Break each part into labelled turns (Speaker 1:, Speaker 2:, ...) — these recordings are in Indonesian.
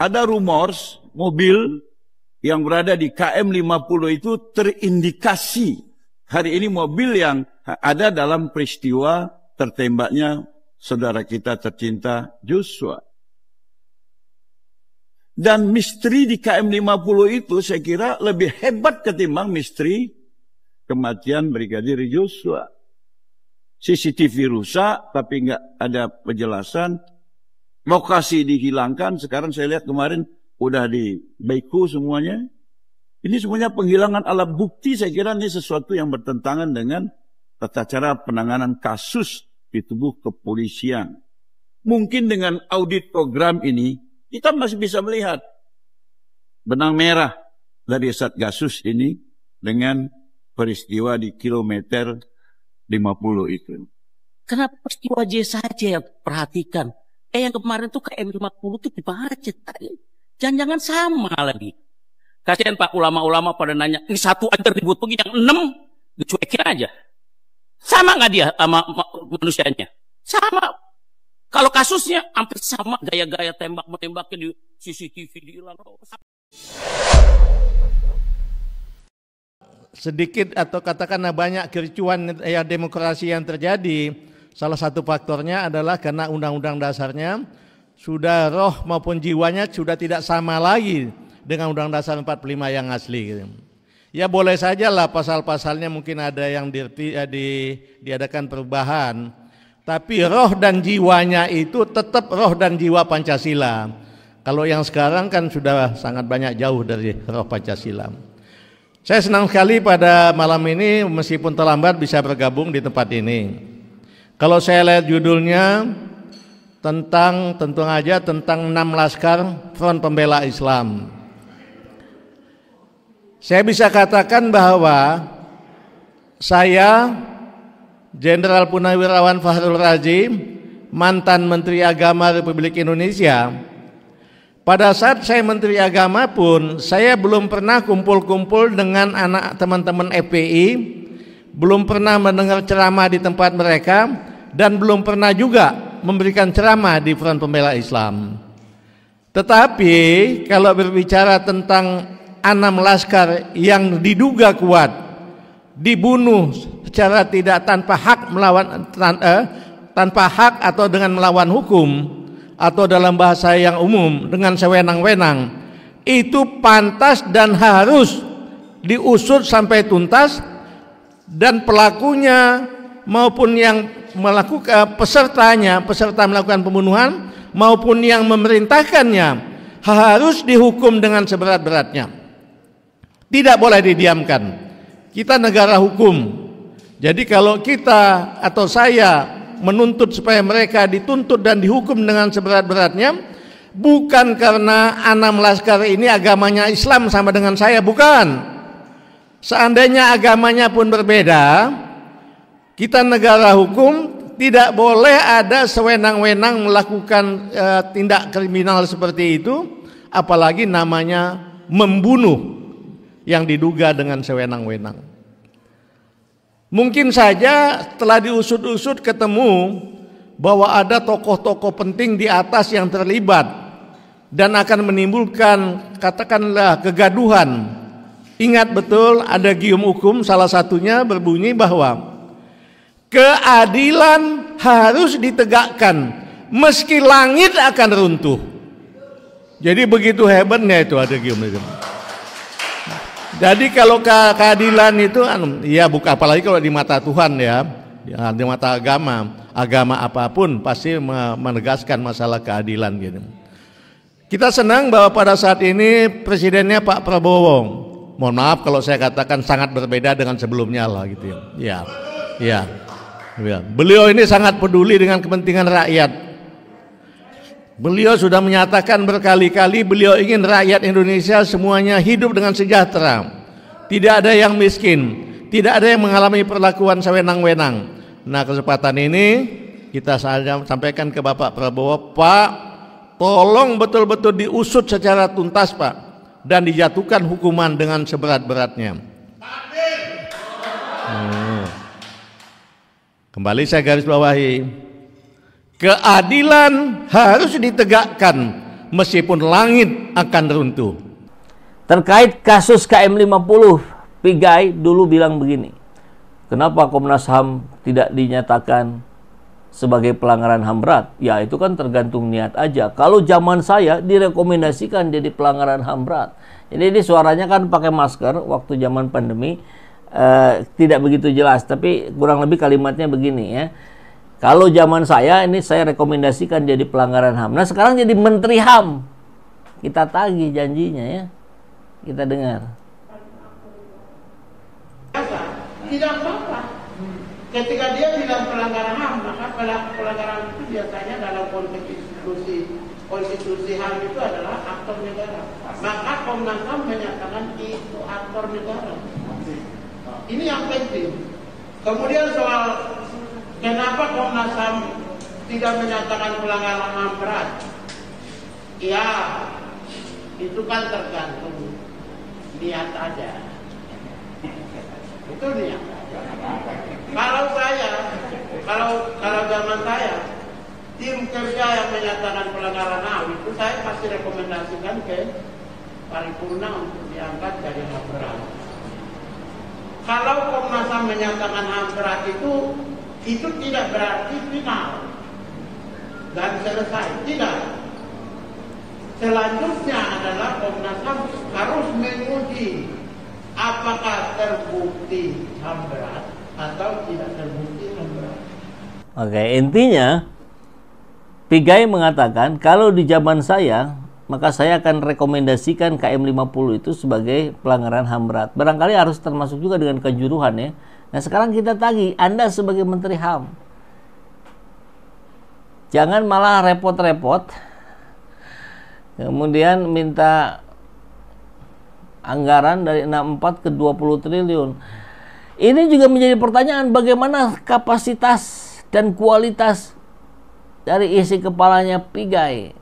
Speaker 1: ada rumors mobil yang berada di KM 50 itu terindikasi hari ini mobil yang ada dalam peristiwa tertembaknya saudara kita tercinta Joshua. Dan misteri di KM 50 itu saya kira lebih hebat ketimbang misteri kematian Brigadir Joshua. CCTV rusak tapi nggak ada penjelasan. Lokasi dihilangkan, sekarang saya lihat kemarin udah di Baiku semuanya. Ini semuanya penghilangan alat bukti, saya kira ini sesuatu yang bertentangan dengan tata cara penanganan kasus di tubuh kepolisian. Mungkin dengan audit program ini, kita masih bisa melihat benang merah dari Satgasus ini dengan peristiwa di kilometer 50 itu.
Speaker 2: Kenapa peristiwa J saja yang perhatikan? Yang kemarin tuh KM 50 tuh dibacet tadi. Jangan-jangan sama lagi. Kasihan Pak, ulama-ulama pada nanya, ini satu aja ribut begini, yang 6 dicuekin aja. Sama nggak dia sama manusianya? Sama. Kalau kasusnya hampir sama, gaya-gaya tembak-menembaknya di CCTV dihilang.
Speaker 3: Sedikit atau katakanlah banyak kericuan ya demokrasi yang terjadi. Salah satu faktornya adalah karena undang-undang dasarnya sudah roh maupun jiwanya sudah tidak sama lagi dengan Undang Dasar 45 yang asli. Ya boleh saja lah pasal-pasalnya mungkin ada yang diadakan perubahan, tapi roh dan jiwanya itu tetap roh dan jiwa Pancasila. Kalau yang sekarang kan sudah sangat banyak jauh dari roh Pancasila. Saya senang sekali pada malam ini meskipun terlambat bisa bergabung di tempat ini. Kalau saya lihat judulnya tentu aja tentang 6 laskar Front Pembela Islam. Saya bisa katakan bahwa saya Jenderal Purnawirawan Fahrul Razi, mantan Menteri Agama Republik Indonesia, pada saat saya Menteri Agama pun saya belum pernah kumpul-kumpul dengan anak teman-teman FPI, belum pernah mendengar ceramah di tempat mereka, dan belum pernah juga memberikan ceramah di Front Pembela Islam. Tetapi kalau berbicara tentang 6 laskar yang diduga kuat dibunuh secara tidak tanpa hak atau dengan melawan hukum atau dalam bahasa yang umum dengan sewenang-wenang, itu pantas dan harus diusut sampai tuntas, dan pelakunya maupun yang melakukan peserta melakukan pembunuhan maupun yang memerintahkannya harus dihukum dengan seberat-beratnya. Tidak boleh didiamkan. Kita negara hukum. Jadi kalau kita atau saya menuntut supaya mereka dituntut dan dihukum dengan seberat-beratnya, bukan karena 6 laskar ini agamanya Islam sama dengan saya, bukan. Seandainya agamanya pun berbeda, kita negara hukum, tidak boleh ada sewenang-wenang melakukan tindak kriminal seperti itu, apalagi namanya membunuh yang diduga dengan sewenang-wenang. Mungkin saja telah diusut-usut ketemu bahwa ada tokoh-tokoh penting di atas yang terlibat dan akan menimbulkan katakanlah kegaduhan. Ingat betul ada gium hukum, salah satunya berbunyi bahwa keadilan harus ditegakkan meski langit akan runtuh. Jadi begitu hebatnya itu ada gium itu. Jadi kalau keadilan itu ya bukan, apalagi kalau di mata Tuhan ya di mata agama apapun pasti menegaskan masalah keadilan gitu. Kita senang bahwa pada saat ini presidennya Pak Prabowo, mohon maaf kalau saya katakan sangat berbeda dengan sebelumnya lah gitu ya. Ya. Beliau ini sangat peduli dengan kepentingan rakyat. Beliau sudah menyatakan berkali-kali beliau ingin rakyat Indonesia semuanya hidup dengan sejahtera. Tidak ada yang miskin, tidak ada yang mengalami perlakuan sewenang-wenang. Nah, kesempatan ini kita sampaikan ke Bapak Prabowo, Pak, tolong betul-betul diusut secara tuntas, Pak, dan dijatuhkan hukuman dengan seberat-beratnya. Kembali saya garis bawahi, keadilan harus ditegakkan meskipun langit akan runtuh.
Speaker 2: Terkait kasus KM 50, Pigai dulu bilang begini, kenapa Komnas HAM tidak dinyatakan sebagai pelanggaran HAM berat? Ya itu kan tergantung niat aja. Kalau zaman saya direkomendasikan jadi pelanggaran HAM berat. Jadi suaranya kan pakai masker waktu zaman pandemi, tidak begitu jelas, tapi kurang lebih kalimatnya begini ya. Kalau zaman saya ini saya rekomendasikan jadi pelanggaran HAM. Nah sekarang jadi Menteri HAM. Kita tagih janjinya ya. Kita dengar.
Speaker 4: Tidak apa-apa. Ketika dia bilang pelanggaran HAM, maka pelanggaran itu biasanya dalam konteks konstitusi HAM itu adalah aktor negara. Maka Komnas HAM menyatakan itu aktor negara. Ini yang penting. Kemudian soal kenapa Komnas HAM tidak menyatakan pelanggaran HAM berat? Ya, itu kan tergantung niat aja. Itu niat. Kalau zaman saya, tim kerja yang menyatakan pelanggaran HAM itu saya pasti rekomendasikan ke paripurna untuk diangkat dari HAM berat. Kalau Komnas HAM menyatakan HAM berat itu tidak berarti final dan selesai. Tidak. Selanjutnya adalah Komnas HAM harus menguji apakah terbukti HAM berat atau tidak terbukti HAM berat.
Speaker 2: Oke, intinya Pigai mengatakan kalau di zaman saya maka saya akan rekomendasikan KM 50 itu sebagai pelanggaran HAM berat. Barangkali harus termasuk juga dengan kejuruhan ya. Nah sekarang kita tagih, Anda sebagai Menteri HAM jangan malah repot-repot kemudian minta anggaran dari 64 ke 20 triliun. Ini juga menjadi pertanyaan bagaimana kapasitas dan kualitas dari isi kepalanya Pigai.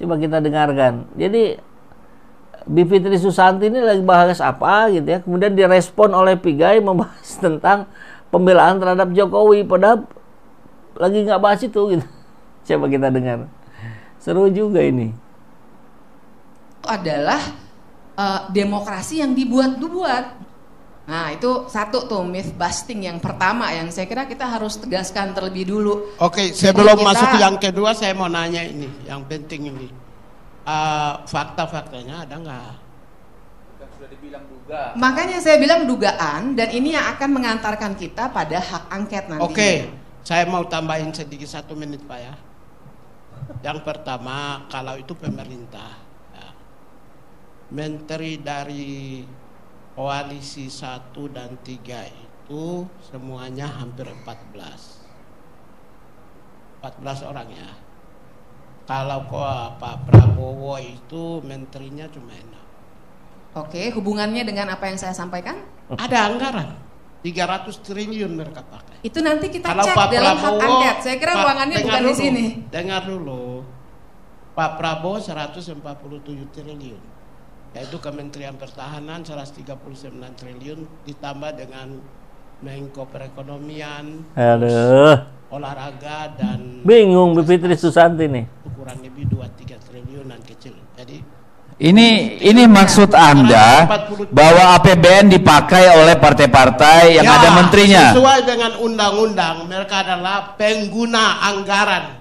Speaker 2: Coba kita dengarkan. Jadi Bivitri Susanti ini lagi bahas apa gitu ya. Kemudian direspon oleh Pigai membahas tentang pembelaan terhadap Jokowi. Padahal lagi nggak bahas itu gitu. Coba kita dengar. Seru juga ini.
Speaker 5: Adalah demokrasi yang dibuat-buat. Nah itu satu tuh myth busting yang pertama yang saya kira kita harus tegaskan terlebih dulu.
Speaker 4: Oke, sebelum masuk ke yang kedua saya mau nanya ini, yang penting ini. Fakta-faktanya ada nggak? Sudah dibilang duga.
Speaker 5: Makanya saya bilang dugaan dan ini yang akan mengantarkan kita pada hak angket nanti.
Speaker 4: Oke, saya mau tambahin sedikit 1 menit Pak ya. Yang pertama, kalau itu pemerintah, ya, menteri dari koalisi 1 dan 3 itu semuanya hampir 14 orang ya. Kalau Pak Prabowo itu menterinya cuma 6.
Speaker 5: Oke, hubungannya dengan apa yang saya sampaikan?
Speaker 4: Ada anggaran 300 triliun mereka pakai.
Speaker 5: Itu nanti kita
Speaker 4: kalau
Speaker 5: cek
Speaker 4: Pak
Speaker 5: dalam hak
Speaker 4: Prabowo,
Speaker 5: angket. Saya kira ruangannya bukan di sini.
Speaker 4: Dengar dulu. Pak Prabowo 147 triliun. Yaitu Kementerian Pertahanan 139 triliun ditambah dengan Menko Perekonomian, olahraga dan
Speaker 2: bingung Bivitri Susanti nih.
Speaker 4: Kurang lebih 2-3 triliunan kecil. Jadi
Speaker 6: ini maksud Anda bahwa APBN dipakai oleh partai-partai yang
Speaker 4: ya,
Speaker 6: ada menterinya.
Speaker 4: Sesuai dengan undang-undang mereka adalah pengguna anggaran,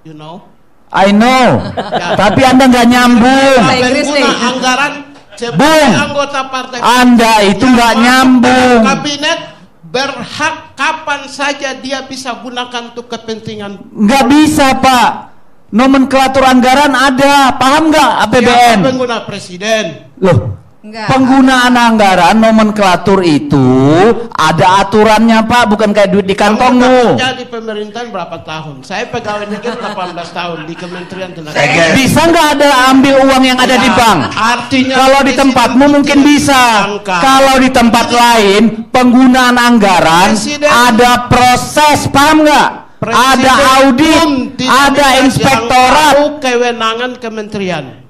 Speaker 4: you know.
Speaker 6: I know,
Speaker 4: ya. Tapi
Speaker 6: Anda nggak nyambung.
Speaker 4: Pengguna anggaran sebagai anggota partai.
Speaker 6: Anda itu nggak nyambung.
Speaker 4: Kabinet berhak kapan saja dia bisa gunakan untuk kepentingan.
Speaker 6: Nggak bisa Pak. Nomenklatur anggaran ada, paham nggak APBN?
Speaker 4: Siapa pengguna presiden?
Speaker 6: Loh.
Speaker 5: Enggak.
Speaker 6: Penggunaan anggaran nomenklatur itu ada aturannya Pak, bukan kayak duit di kantongmu.
Speaker 4: Saya di pemerintahan berapa tahun? Saya pegawai negeri 18 tahun di Kementerian Tenaga Kerja.
Speaker 6: Bisa nggak ada ambil uang yang ada di bank?
Speaker 4: Artinya
Speaker 6: kalau di tempatmu mungkin bisa. Kalau di tempat lain penggunaan anggaran ada proses, paham nggak? Ada audit, ada inspektorat.
Speaker 4: Kewenangan kementerian.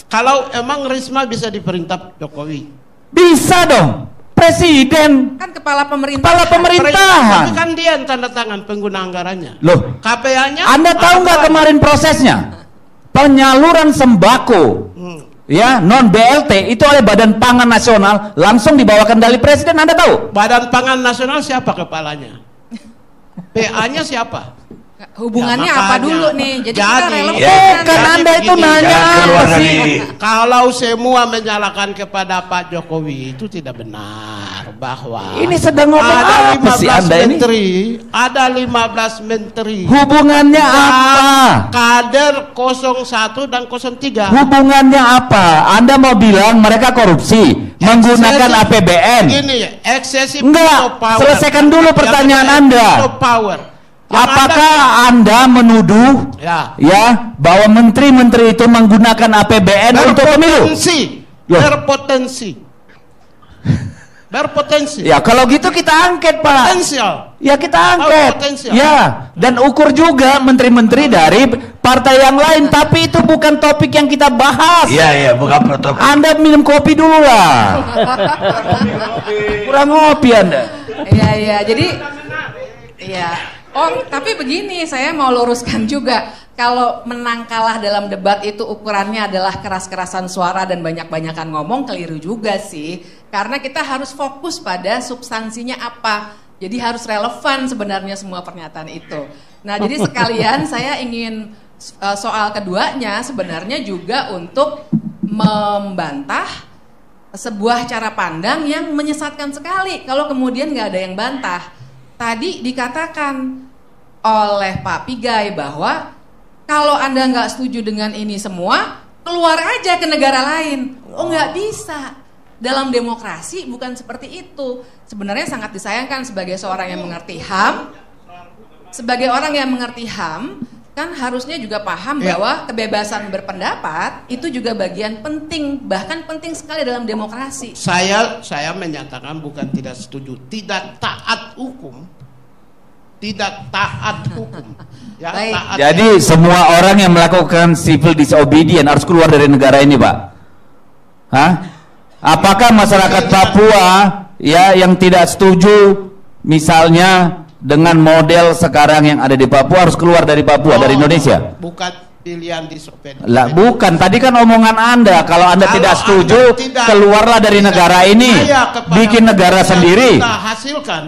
Speaker 4: Kalau emang Risma bisa diperintah Jokowi?
Speaker 6: Bisa dong. Presiden
Speaker 5: kan kepala pemerintahan.
Speaker 6: Kepala pemerintahan.
Speaker 4: Tapi kan dia yang tanda tangan pengguna anggarannya.
Speaker 6: Loh,
Speaker 4: KPA-nya.
Speaker 6: Anda tahu nggak kemarin prosesnya? penyaluran sembako ya non BLT itu oleh Badan Pangan Nasional langsung dibawa kendali Presiden. Anda tahu?
Speaker 4: Badan Pangan Nasional siapa kepalanya? PA-nya siapa?
Speaker 5: Hubungannya
Speaker 4: Ya,
Speaker 5: apa
Speaker 4: makanya.
Speaker 5: dulu nih? Jadi kita
Speaker 4: Jadi,
Speaker 5: relevan.
Speaker 6: Kan Anda itu
Speaker 4: begini,
Speaker 6: nanya apa sih?
Speaker 4: Kalau semua menyalahkan kepada Pak Jokowi itu tidak benar, bahwa
Speaker 6: Ini sedang ngomong
Speaker 4: ada
Speaker 6: apa sih
Speaker 4: 15
Speaker 6: Anda ini?
Speaker 4: menteri, ada 15 menteri.
Speaker 6: Hubungannya apa?
Speaker 4: Kader 01 dan 03.
Speaker 6: Hubungannya apa? Anda mau bilang mereka korupsi menggunakan
Speaker 4: Eksesif.
Speaker 6: APBN?
Speaker 4: Gini ya, eksesif
Speaker 6: Enggak,
Speaker 4: power.
Speaker 6: selesaikan dulu pertanyaan
Speaker 4: Yang
Speaker 6: Anda.
Speaker 4: power. Yang
Speaker 6: Apakah Anda menuduh
Speaker 4: Ya.
Speaker 6: ya bahwa menteri-menteri itu menggunakan APBN untuk pemilu? Loh.
Speaker 4: Berpotensi.
Speaker 6: Ya kalau gitu kita angket, Pak.
Speaker 4: Potensial.
Speaker 6: Ya kita angket.
Speaker 4: potensial.
Speaker 6: Ya, dan ukur juga menteri-menteri dari partai yang lain, tapi itu bukan topik yang kita bahas.
Speaker 7: Iya, bukan protokol.
Speaker 6: Anda minum kopi dulu lah. Kurang ngopi Anda.
Speaker 5: Iya, jadi iya. Oh, tapi begini, saya mau luruskan juga. Kalau menang kalah dalam debat itu ukurannya adalah keras-kerasan suara dan banyak-banyakan ngomong, keliru juga sih. Karena kita harus fokus pada substansinya apa. Jadi harus relevan sebenarnya semua pernyataan itu. Nah, jadi sekalian saya ingin soal keduanya sebenarnya juga untuk membantah sebuah cara pandang yang menyesatkan sekali kalau kemudian nggak ada yang bantah. Tadi dikatakan oleh Pak Pigai bahwa kalau Anda nggak setuju dengan ini semua, keluar aja ke negara lain. Oh, nggak bisa. Dalam demokrasi bukan seperti itu. Sebenarnya sangat disayangkan sebagai seorang yang mengerti HAM. Sebagai orang yang mengerti HAM, kan harusnya juga paham bahwa kebebasan berpendapat itu juga bagian penting, bahkan penting sekali dalam demokrasi.
Speaker 4: Saya menyatakan bukan tidak setuju, tidak taat hukum. Tidak taat hukum. Ya,
Speaker 5: Baik.
Speaker 4: taat.
Speaker 6: Jadi semua orang yang melakukan civil disobedience harus keluar dari negara ini, Pak. Hah? Apakah masyarakat Papua ya yang tidak setuju misalnya dengan model sekarang yang ada di Papua harus keluar dari Papua, dari Indonesia?
Speaker 4: Bukan pilihan disobedience.
Speaker 6: Lah bukan, tadi kan omongan Anda kalau Anda
Speaker 4: Kalau
Speaker 6: tidak setuju
Speaker 4: Anda tidak-
Speaker 6: keluarlah dari
Speaker 4: tidak
Speaker 6: negara ini,
Speaker 4: percaya kepada
Speaker 6: bikin negara
Speaker 4: yang
Speaker 6: sendiri.
Speaker 4: Kita hasilkan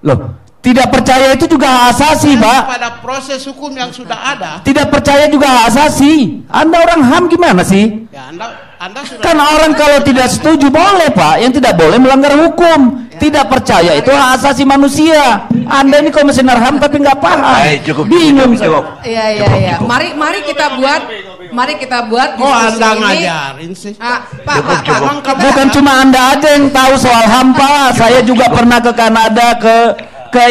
Speaker 6: Loh, tidak percaya itu juga hak asasi, Pak.
Speaker 4: pada proses hukum yang sudah ada.
Speaker 6: Tidak percaya juga hak asasi. Anda orang HAM gimana sih?
Speaker 4: Ya, Anda sudah
Speaker 6: Kan orang kalau tidak setuju boleh, Pak, yang tidak boleh melanggar hukum. Tidak percaya itu hak asasi manusia. Anda ini komisioner HAM tapi nggak paham.
Speaker 7: Cukup.
Speaker 6: Bingung.
Speaker 5: Iya. Mari kita buat
Speaker 4: kok Anda
Speaker 5: diskusi ini.
Speaker 4: ngajarin sih?
Speaker 5: Pak,
Speaker 6: Bukan cuma Anda aja yang tahu soal HAM, Pak. Saya juga pernah ke Kanada, ke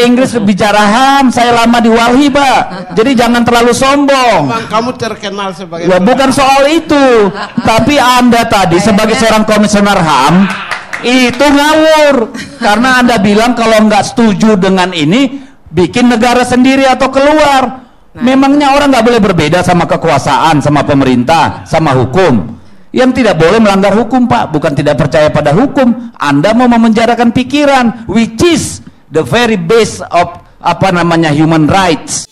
Speaker 6: Inggris bicara HAM. Saya lama di Walhi, Pak. Jadi jangan terlalu sombong.
Speaker 4: Memang kamu terkenal sebagai
Speaker 6: Ya, bukan soal itu. Tapi Anda tadi sebagai seorang komisioner HAM itu ngawur. Karena Anda bilang kalau nggak setuju dengan ini, bikin negara sendiri atau keluar. Memangnya orang nggak boleh berbeda sama kekuasaan, sama pemerintah, sama hukum. Yang tidak boleh melanggar hukum, Pak. Bukan tidak percaya pada hukum. Anda mau memenjarakan pikiran, which is the very base of human rights.